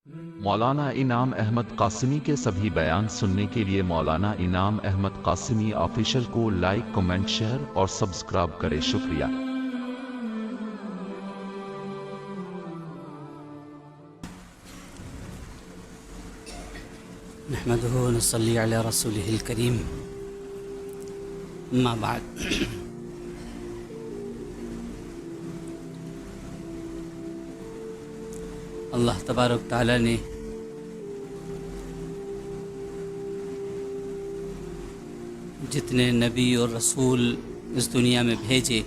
مولانا انعام احمد قاسمی کے سبھی بیان سننے کے لیے مولانا انعام احمد قاسمی آفیشل کو لائک، کمنٹ، شیئر اور سبسکرائب کریں۔ شکریہ۔ نحمده ونصلي على رسوله الكريم، اما بعد۔ اللہ تبارک تعالیٰ نے جتنے نبی اور رسول اس دنیا میں بھیجے،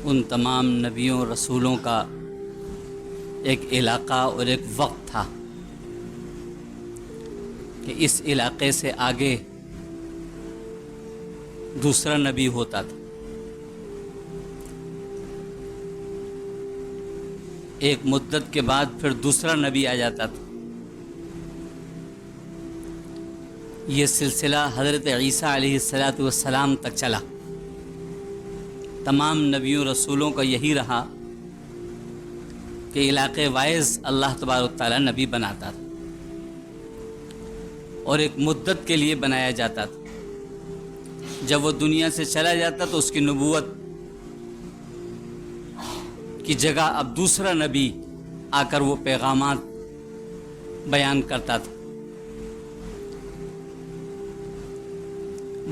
ان تمام نبیوں اور رسولوں کا ایک علاقہ اور ایک وقت تھا کہ اس علاقے سے آگے دوسرا نبی ہوتا تھا، ایک مدت کے بعد پھر دوسرا نبی آ جاتا تھا۔ یہ سلسلہ حضرت عیسیٰ علیہ السلام تک چلا۔ تمام نبیوں رسولوں کا یہی رہا کہ علاقے وائز اللہ تبارک تعالیٰ نبی بناتا تھا اور ایک مدت کے لیے بنایا جاتا تھا۔ جب وہ دنیا سے چلا جاتا تو اس کی نبوت کی جگہ اب دوسرا نبی آ کر وہ پیغامات بیان کرتا تھا۔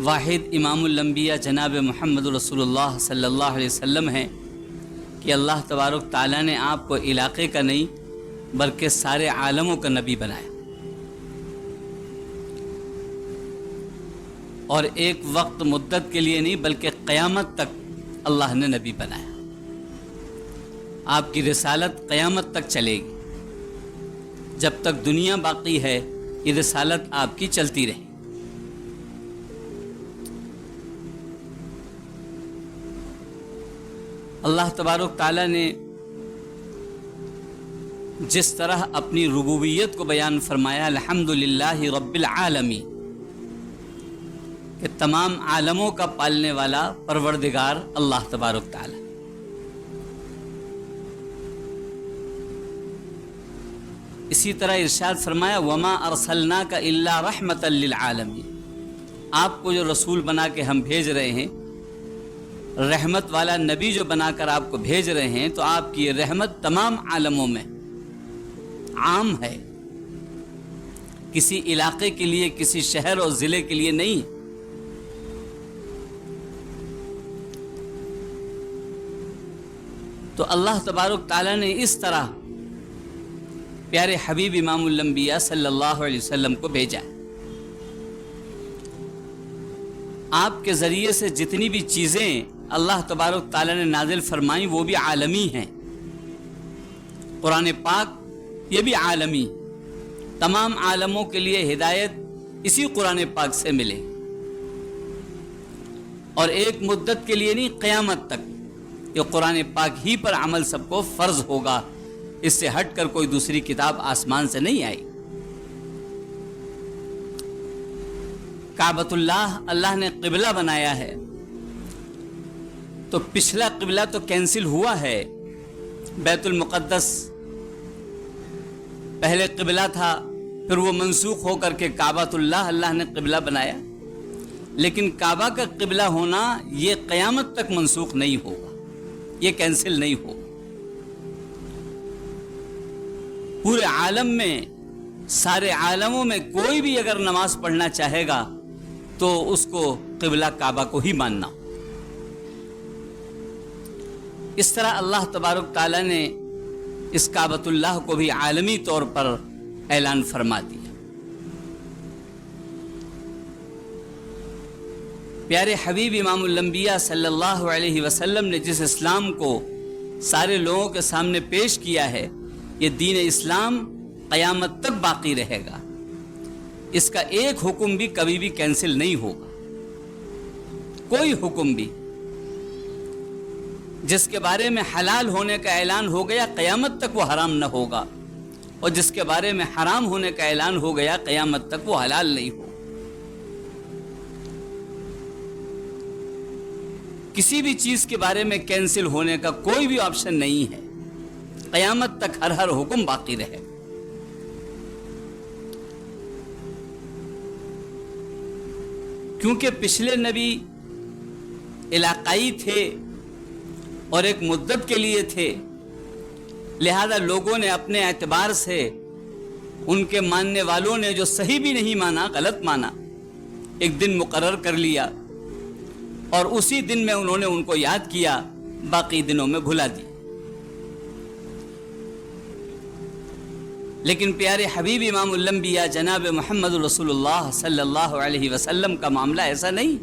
واحد امام الانبیاء جناب محمد رسول اللہ صلی اللہ علیہ وسلم ہیں کہ اللہ تبارک تعالیٰ نے آپ کو علاقے کا نہیں بلکہ سارے عالموں کا نبی بنایا، اور ایک وقت مدت کے لیے نہیں بلکہ قیامت تک اللہ نے نبی بنایا۔ آپ کی رسالت قیامت تک چلے گی، جب تک دنیا باقی ہے یہ رسالت آپ کی چلتی رہے۔ اللہ تبارک تعالیٰ نے جس طرح اپنی ربوبیت کو بیان فرمایا، الحمدللہ رب العالمین، کہ تمام عالموں کا پالنے والا پروردگار اللہ تبارک تعالیٰ، اسی طرح ارشاد فرمایا وما ارسلناک الا رحمتا للعالمین، آپ کو جو رسول بنا کے ہم بھیج رہے ہیں، رحمت والا نبی جو بنا کر آپ کو بھیج رہے ہیں، تو آپ کی یہ رحمت تمام عالموں میں عام ہے، کسی علاقے کے لیے، کسی شہر اور ضلع کے لیے نہیں۔ تو اللہ تبارک تعالیٰ نے اس طرح پیارے حبیب امام الانبیاء صلی اللہ علیہ وسلم کو بھیجا۔ آپ کے ذریعے سے جتنی بھی چیزیں اللہ تبارک تعالیٰ نے نازل فرمائیں وہ بھی عالمی ہیں۔ قرآن پاک یہ بھی عالمی، تمام عالموں کے لیے ہدایت اسی قرآن پاک سے ملے، اور ایک مدت کے لیے نہیں، قیامت تک یہ قرآن پاک ہی پر عمل سب کو فرض ہوگا، اس سے ہٹ کر کوئی دوسری کتاب آسمان سے نہیں آئی۔ کعبۃ اللہ اللہ نے قبلہ بنایا ہے، تو پچھلا قبلہ تو کینسل ہوا ہے۔ بیت المقدس پہلے قبلہ تھا، پھر وہ منسوخ ہو کر کے کعبۃ اللہ اللہ نے قبلہ بنایا، لیکن کعبہ کا قبلہ ہونا یہ قیامت تک منسوخ نہیں ہوگا، یہ کینسل نہیں ہوگا۔ پورے عالم میں، سارے عالموں میں کوئی بھی اگر نماز پڑھنا چاہے گا تو اس کو قبلہ کعبہ کو ہی ماننا۔ اس طرح اللہ تبارک تعالیٰ نے اس کعبۃ اللہ کو بھی عالمی طور پر اعلان فرما دیا۔ پیارے حبیب امام الانبیاء صلی اللہ علیہ وسلم نے جس اسلام کو سارے لوگوں کے سامنے پیش کیا ہے، یہ دین اسلام قیامت تک باقی رہے گا، اس کا ایک حکم بھی کبھی بھی کینسل نہیں ہوگا، کوئی حکم بھی جس کے بارے میں حلال ہونے کا اعلان ہو گیا قیامت تک وہ حرام نہ ہوگا، اور جس کے بارے میں حرام ہونے کا اعلان ہو گیا قیامت تک وہ حلال نہیں ہوگا۔ کسی بھی چیز کے بارے میں کینسل ہونے کا کوئی بھی آپشن نہیں ہے، قیامت تک ہر ہر حکم باقی رہے. کیونکہ پچھلے نبی علاقائی تھے اور ایک مدت کے لیے تھے، لہذا لوگوں نے اپنے اعتبار سے ان کے ماننے والوں نے جو صحیح بھی نہیں مانا، غلط مانا، ایک دن مقرر کر لیا اور اسی دن میں انہوں نے ان کو یاد کیا، باقی دنوں میں بھلا دی. لیکن پیارے حبیب امام الانبیاء جناب محمد رسول اللہ صلی اللہ علیہ وسلم کا معاملہ ایسا نہیں.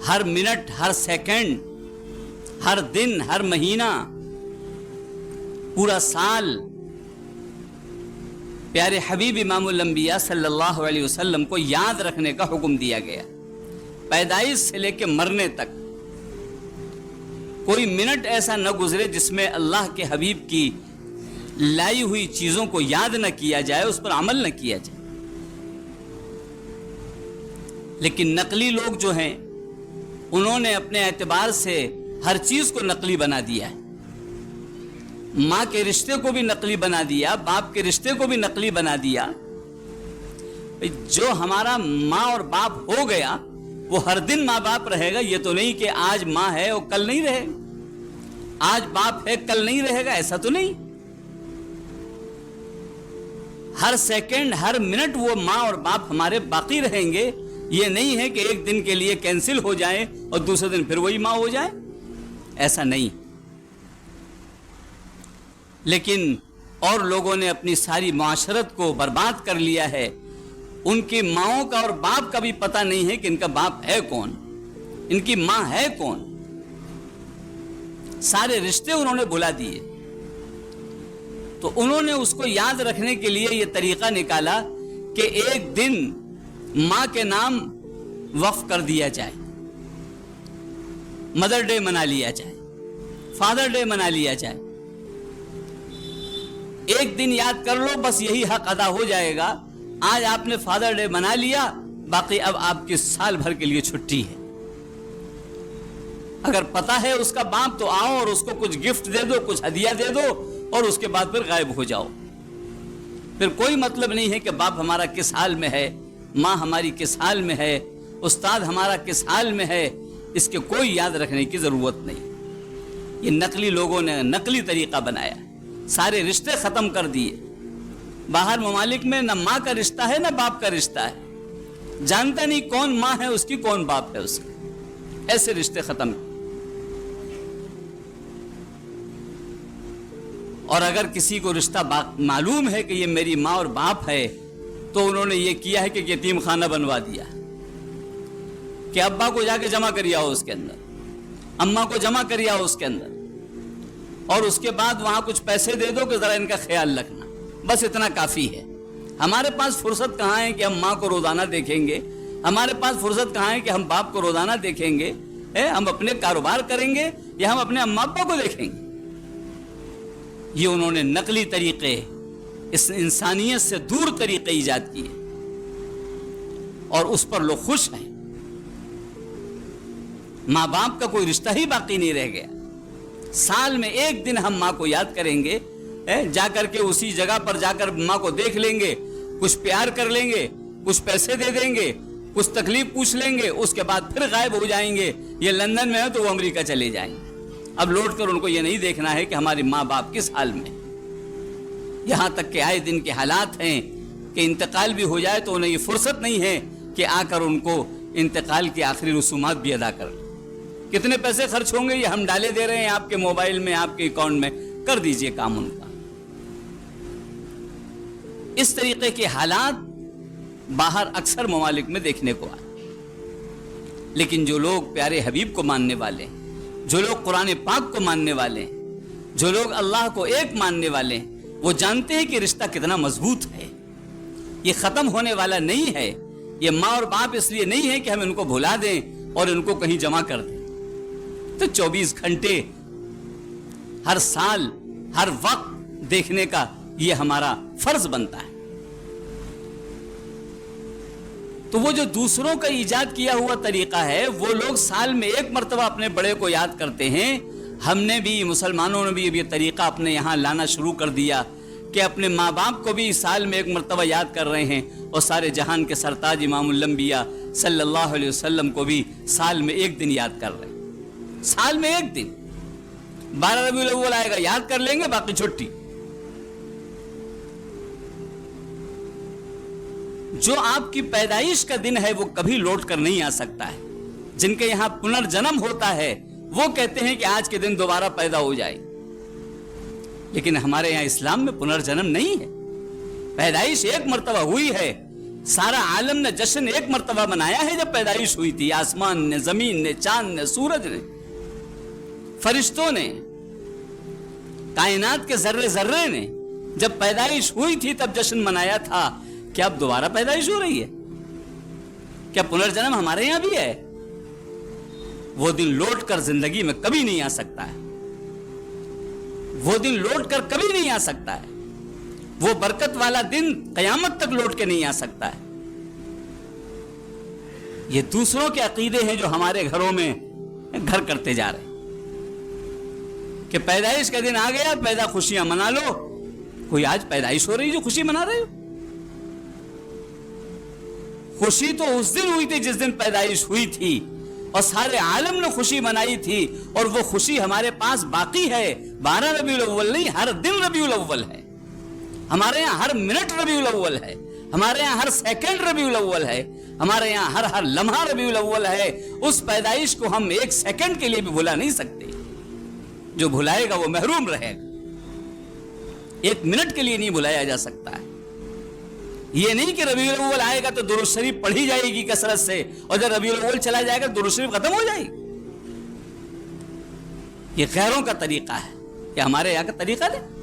ہر منٹ، ہر سیکنڈ، ہر دن، ہر مہینہ، پورا سال پیارے حبیب امام الانبیاء صلی اللہ علیہ وسلم کو یاد رکھنے کا حکم دیا گیا. پیدائش سے لے کے مرنے تک کوئی منٹ ایسا نہ گزرے جس میں اللہ کے حبیب کی لائی ہوئی چیزوں کو یاد نہ کیا جائے، اس پر عمل نہ کیا جائے. لیکن نقلی لوگ جو ہیں انہوں نے اپنے اعتبار سے ہر چیز کو نقلی بنا دیا ہے. ماں کے رشتے کو بھی نقلی بنا دیا، باپ کے رشتے کو بھی نقلی بنا دیا. جو ہمارا ماں اور باپ ہو گیا وہ ہر دن ماں باپ رہے گا. یہ تو نہیں کہ آج ماں ہے اور کل نہیں رہے گا، آج باپ ہے کل نہیں رہے گا، ایسا تو نہیں. ہر سیکنڈ، ہر منٹ وہ ماں اور باپ ہمارے باقی رہیں گے. یہ نہیں ہے کہ ایک دن کے لیے کینسل ہو جائے اور دوسرے دن پھر وہی ماں ہو جائے، ایسا نہیں. لیکن اور لوگوں نے اپنی ساری معاشرت کو برباد کر لیا ہے. ان کی ماؤں کا اور باپ کا بھی پتہ نہیں ہے کہ ان کا باپ ہے کون، ان کی ماں ہے کون. سارے رشتے انہوں نے بھلا دیے. تو انہوں نے اس کو یاد رکھنے کے لیے یہ طریقہ نکالا کہ ایک دن ماں کے نام وقف کر دیا جائے، مدر ڈے منا لیا جائے، فادر ڈے منا لیا جائے. ایک دن یاد کر لو، بس یہی حق ادا ہو جائے گا. آج آپ نے فادر ڈے منا لیا، باقی اب آپ کی سال بھر کے لیے چھٹی ہے. اگر پتہ ہے اس کا باپ تو آؤ اور اس کو کچھ گفٹ دے دو، کچھ ہدیہ دے دو اور اس کے بعد پھر غائب ہو جاؤ. پھر کوئی مطلب نہیں ہے کہ باپ ہمارا کس حال میں ہے، ماں ہماری کس حال میں ہے، استاد ہمارا کس حال میں ہے. اس کے کوئی یاد رکھنے کی ضرورت نہیں. یہ نقلی لوگوں نے نقلی طریقہ بنایا، سارے رشتے ختم کر دیے. باہر ممالک میں نہ ماں کا رشتہ ہے نہ باپ کا رشتہ ہے. جانتا نہیں کون ماں ہے اس کی، کون باپ ہے اس کا. ایسے رشتے ختم. اور اگر کسی کو رشتہ معلوم ہے کہ یہ میری ماں اور باپ ہے تو انہوں نے یہ کیا ہے کہ یتیم خانہ بنوا دیا کہ ابا کو جا کے جمع کر آؤ اس کے اندر، اماں کو جمع کر آؤ اس کے اندر، اور اس کے بعد وہاں کچھ پیسے دے دو کہ ذرا ان کا خیال رکھنا. بس اتنا کافی ہے. ہمارے پاس فرصت کہاں ہے کہ ہم ماں کو روزانہ دیکھیں گے؟ ہمارے پاس فرصت کہاں ہے کہ ہم باپ کو روزانہ دیکھیں گے؟ ہم اپنے کاروبار کریں گے یا ہم اپنے اماں ابا کو دیکھیں گے؟ یہ انہوں نے نقلی طریقے، اس انسانیت سے دور طریقے ایجاد کیے اور اس پر لوگ خوش ہیں. ماں باپ کا کوئی رشتہ ہی باقی نہیں رہ گیا. سال میں ایک دن ہم ماں کو یاد کریں گے، جا کر کے اسی جگہ پر جا کر ماں کو دیکھ لیں گے، کچھ پیار کر لیں گے، کچھ پیسے دے دیں گے، کچھ تکلیف پوچھ لیں گے، اس کے بعد پھر غائب ہو جائیں گے. یہ لندن میں ہے تو وہ امریکہ چلے جائیں گے. اب لوٹ کر ان کو یہ نہیں دیکھنا ہے کہ ہمارے ماں باپ کس حال میں. یہاں تک کہ آئے دن کے حالات ہیں کہ انتقال بھی ہو جائے تو انہیں یہ فرصت نہیں ہے کہ آ کر ان کو انتقال کی آخری رسومات بھی ادا کر. کتنے پیسے خرچ ہوں گے یہ ہم ڈالے دے رہے ہیں آپ کے موبائل میں، آپ کے اکاؤنٹ میں، کر دیجئے کام ان کا. اس طریقے کے حالات باہر اکثر ممالک میں دیکھنے کو آئے. لیکن جو لوگ پیارے حبیب کو ماننے والے ہیں، جو لوگ قرآن پاک کو ماننے والے ہیں، جو لوگ اللہ کو ایک ماننے والے ہیں، وہ جانتے ہیں کہ رشتہ کتنا مضبوط ہے. یہ ختم ہونے والا نہیں ہے. یہ ماں اور باپ اس لیے نہیں ہے کہ ہم ان کو بھلا دیں اور ان کو کہیں جمع کر دیں. تو 24 گھنٹے ہر سال ہر وقت دیکھنے کا یہ ہمارا فرض بنتا ہے. تو وہ جو دوسروں کا ایجاد کیا ہوا طریقہ ہے، وہ لوگ سال میں ایک مرتبہ اپنے بڑے کو یاد کرتے ہیں، ہم نے بھی, مسلمانوں نے بھی اب یہ طریقہ اپنے یہاں لانا شروع کر دیا کہ اپنے ماں باپ کو بھی سال میں ایک مرتبہ یاد کر رہے ہیں, اور سارے جہان کے سرتاج امام الانبیاء صلی اللہ علیہ وسلم کو بھی سال میں ایک دن یاد کر رہے ہیں. سال میں ایک دن 12 ربیع الاول آئے گا, یاد کر لیں گے, باقی چھٹی. جو آپ کی پیدائش کا دن ہے وہ کبھی لوٹ کر نہیں آ سکتا ہے. جن کے یہاں پنرجنم ہوتا ہے وہ کہتے ہیں کہ آج کے دن دوبارہ پیدا ہو جائے, لیکن ہمارے یہاں اسلام میں پنرجنم نہیں ہے. پیدائش ایک مرتبہ ہوئی ہے. سارا عالم نے جشن ایک مرتبہ منایا ہے جب پیدائش ہوئی تھی. آسمان نے, زمین نے, چاند نے, سورج نے, فرشتوں نے, کائنات کے ذرے ذرے نے جب پیدائش ہوئی تھی تب جشن منایا تھا. کیا اب دوبارہ پیدائش ہو رہی ہے؟ کیا پنرجنم ہمارے یہاں بھی ہے؟ وہ دن لوٹ کر زندگی میں کبھی نہیں آ سکتا ہے. وہ دن لوٹ کر کبھی نہیں آ سکتا ہے. وہ برکت والا دن قیامت تک لوٹ کے نہیں آ سکتا ہے. یہ دوسروں کے عقیدے ہیں جو ہمارے گھروں میں گھر کرتے جا رہے ہیں کہ پیدائش کا دن آ گیا, پیدا خوشیاں منا لو. کوئی آج پیدائش ہو رہی جو خوشی منا رہے ہو؟ خوشی تو اس دن ہوئی تھی جس دن پیدائش ہوئی تھی, اور سارے عالم نے خوشی منائی تھی, اور وہ خوشی ہمارے پاس باقی ہے. 12 ربیع الاول نہیں, ہر دن ربیع الاول ہے. ہمارے یہاں ہر منٹ ربیع الاول ہے. ہمارے یہاں ہر سیکنڈ ربیع الاول ہے. ہمارے یہاں ہر لمحہ ربیع الاول ہے. اس پیدائش کو ہم ایک سیکنڈ کے لیے بھی بھلا نہیں سکتے. جو بھلائے گا وہ محروم رہے گا. ایک منٹ کے لیے نہیں بھلایا جا سکتا ہے. یہ نہیں کہ ربیع الاول آئے گا تو درود شریف پڑھی جائے گی کثرت سے, اور جب ربیع الاول چلا جائے گا درود شریف ختم ہو جائے گی. یہ غیروں کا طریقہ ہے. یہ ہمارے یہاں کا طریقہ نہیں.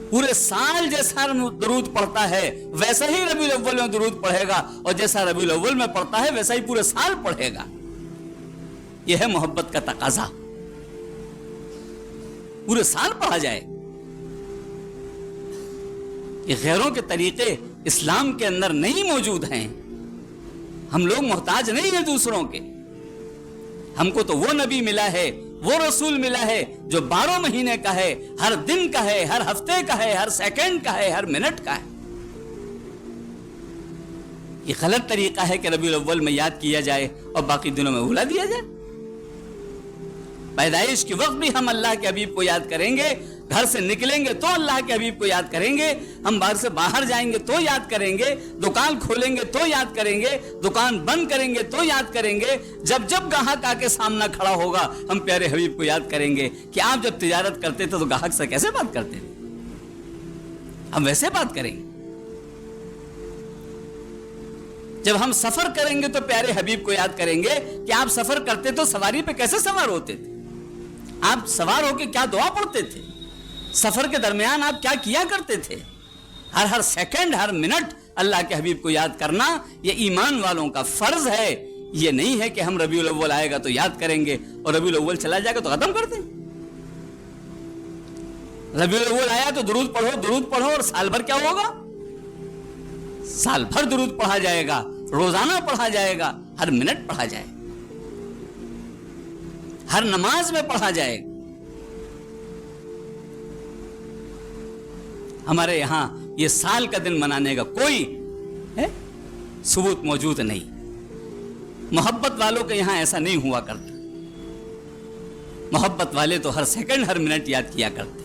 پورے سال جیسا درود پڑھتا ہے ویسا ہی ربیع الاول میں درود پڑھے گا, اور جیسا ربیع الاول میں پڑھتا ہے ویسا ہی پورے سال پڑھے گا. یہ ہے محبت کا تقاضا. پورے سال پڑھا جائے. یہ غیروں کے طریقے اسلام کے اندر نہیں موجود ہیں. ہم لوگ محتاج نہیں ہیں دوسروں کے. ہم کو تو وہ نبی ملا ہے, وہ رسول ملا ہے جو 12 مہینے کا ہے, ہر دن کا ہے, ہر ہفتے کا ہے, ہر سیکنڈ کا ہے, ہر منٹ کا ہے. یہ غلط طریقہ ہے کہ ربیع الاول میں یاد کیا جائے اور باقی دنوں میں بھلا دیا جائے. پیدائش کے وقت بھی ہم اللہ کے حبیب کو یاد کریں گے. گھر سے نکلیں گے تو اللہ کے حبیب کو یاد کریں گے. ہم باہر سے باہر جائیں گے تو یاد کریں گے. دکان کھولیں گے تو یاد کریں گے. دکان بند کریں گے تو یاد کریں گے. جب جب گاہک آ کے سامنا کھڑا ہوگا ہم پیارے حبیب کو یاد کریں گے کہ آپ جب تجارت کرتے تھے تو گاہک سے کیسے بات کرتے تھے, ہم ویسے بات کریں گے. جب ہم سفر کریں گے تو پیارے حبیب کو یاد کریں گے کہ آپ سفر کرتے تو سواری پہ کیسے سوار ہوتے تھے, آپ سوار ہو کے کیا دعا پڑھتے تھے, سفر کے درمیان آپ کیا کیا کرتے تھے. ہر سیکنڈ, ہر منٹ اللہ کے حبیب کو یاد کرنا یہ ایمان والوں کا فرض ہے. یہ نہیں ہے کہ ہم ربیع الاول آئے گا تو یاد کریں گے اور ربیع الاول چلا جائے گا تو ختم کر دیں. ربیع الاول آیا تو درود پڑھو اور سال بھر کیا ہوگا؟ سال بھر درود پڑھا جائے گا, روزانہ پڑھا جائے گا, ہر منٹ پڑھا جائے گا, ہر نماز میں پڑھا جائے گا. ہمارے یہاں یہ سال کا دن منانے کا کوئی ثبوت موجود نہیں. محبت والوں کے یہاں ایسا نہیں ہوا کرتا. محبت والے تو ہر سیکنڈ, ہر منٹ یاد کیا کرتے.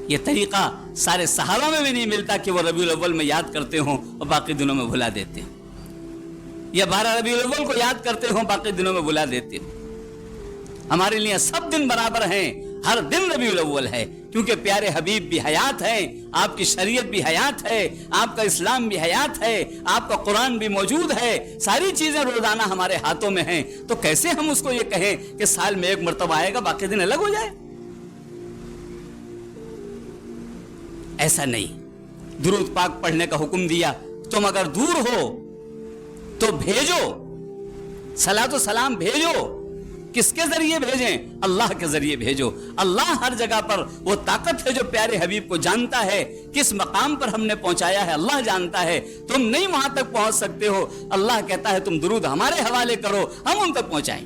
یہ طریقہ سارے صحابہ میں بھی نہیں ملتا کہ وہ ربیع الاول میں یاد کرتے ہوں اور باقی دنوں میں بھلا دیتے ہوں, یا 12 ربیع الاول کو یاد کرتے ہوں باقی دنوں میں بھلا دیتے ہوں. ہمارے لیے سب دن برابر ہیں, ہر دن ربیع الاول ہے, کیونکہ پیارے حبیب بھی حیات ہیں, آپ کی شریعت بھی حیات ہے, آپ کا اسلام بھی حیات ہے, آپ کا قرآن بھی موجود ہے, ساری چیزیں روزانہ ہمارے ہاتھوں میں ہیں. تو کیسے ہم اس کو یہ کہیں کہ سال میں ایک مرتبہ آئے گا باقی دن الگ ہو جائے؟ ایسا نہیں. درود پاک پڑھنے کا حکم دیا, تم اگر دور ہو تو بھیجو, صلاۃ و سلام بھیجو. کس کے ذریعے بھیجیں؟ اللہ کے ذریعے بھیجو. اللہ ہر جگہ پر وہ طاقت ہے جو پیارے حبیب کو جانتا ہے. کس مقام پر ہم نے پہنچایا ہے اللہ جانتا ہے. تم نہیں وہاں تک پہنچ سکتے ہو. اللہ کہتا ہے تم درود ہمارے حوالے کرو, ہم ان تک پہنچائیں.